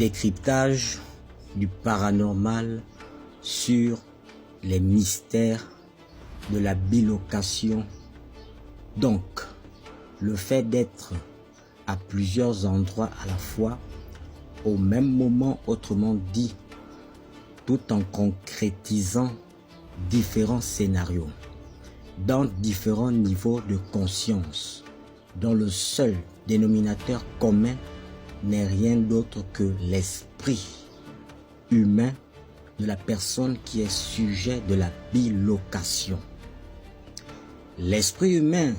décryptage du paranormal sur les mystères de la bilocation. Donc, le fait d'être à plusieurs endroits à la fois, au même moment, autrement dit, tout en concrétisant différents scénarios, dans différents niveaux de conscience, dont le seul dénominateur commun n'est rien d'autre que l'esprit humain de la personne qui est sujet de la bilocation. L'esprit humain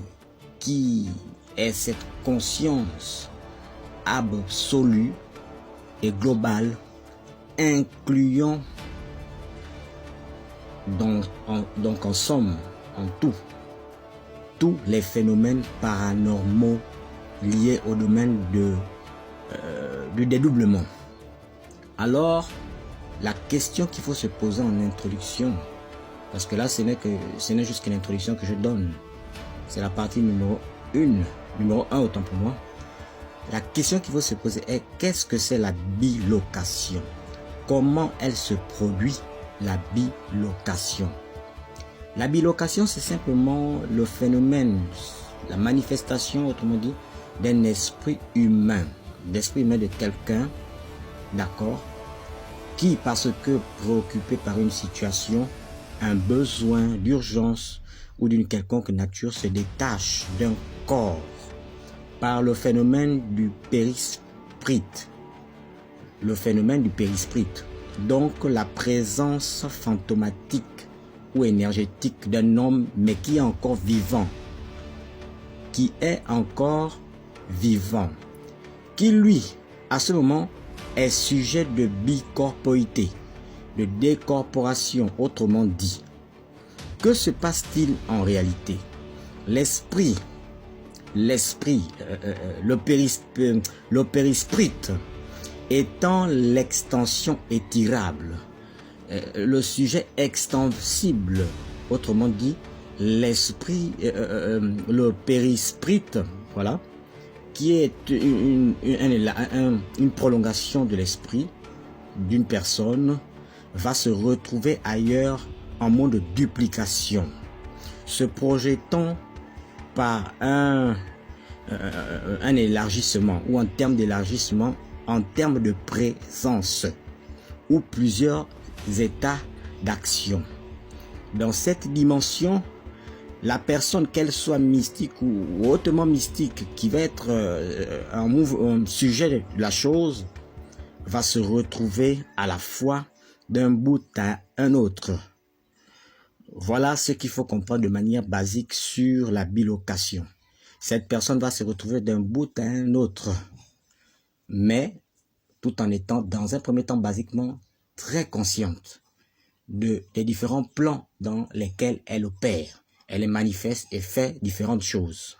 qui est cette conscience absolue et globale, incluant donc en somme, en tout, tous les phénomènes paranormaux liés au domaine du dédoublement. Alors, la question qu'il faut se poser en introduction, parce que là ce n'est juste qu'une introduction que je donne, c'est la partie numéro 1 autant pour moi. La question qu'il faut se poser est: qu'est-ce que c'est la bilocation? Comment elle se produit, la bilocation? La bilocation, c'est simplement le phénomène, la manifestation, autrement dit, d'un esprit humain de quelqu'un, d'accord, qui, parce que préoccupé par une situation, un besoin d'urgence ou d'une quelconque nature, se détache d'un corps par le phénomène du périsprit. Le phénomène du périsprit, donc la présence fantomatique ou énergétique d'un homme, mais qui est encore vivant, qui lui, à ce moment, est sujet de bicorporité, de décorporation, autrement dit. Que se passe-t-il en réalité? L'esprit, le périsprit étant l'extension étirable, le sujet extensible, autrement dit, l'esprit, le périsprit, voilà, qui est une prolongation de l'esprit d'une personne, va se retrouver ailleurs en mode de duplication, se projetant par un élargissement, ou en termes d'élargissement, en termes de présence, ou plusieurs états d'action. Dans cette dimension, la personne, qu'elle soit mystique ou hautement mystique, qui va être un sujet de la chose, va se retrouver à la fois d'un bout à un autre. Voilà ce qu'il faut comprendre de manière basique sur la bilocation. Cette personne va se retrouver d'un bout à un autre, mais tout en étant, dans un premier temps, basiquement, très consciente des différents plans dans lesquels elle opère. Elle est manifeste et fait différentes choses.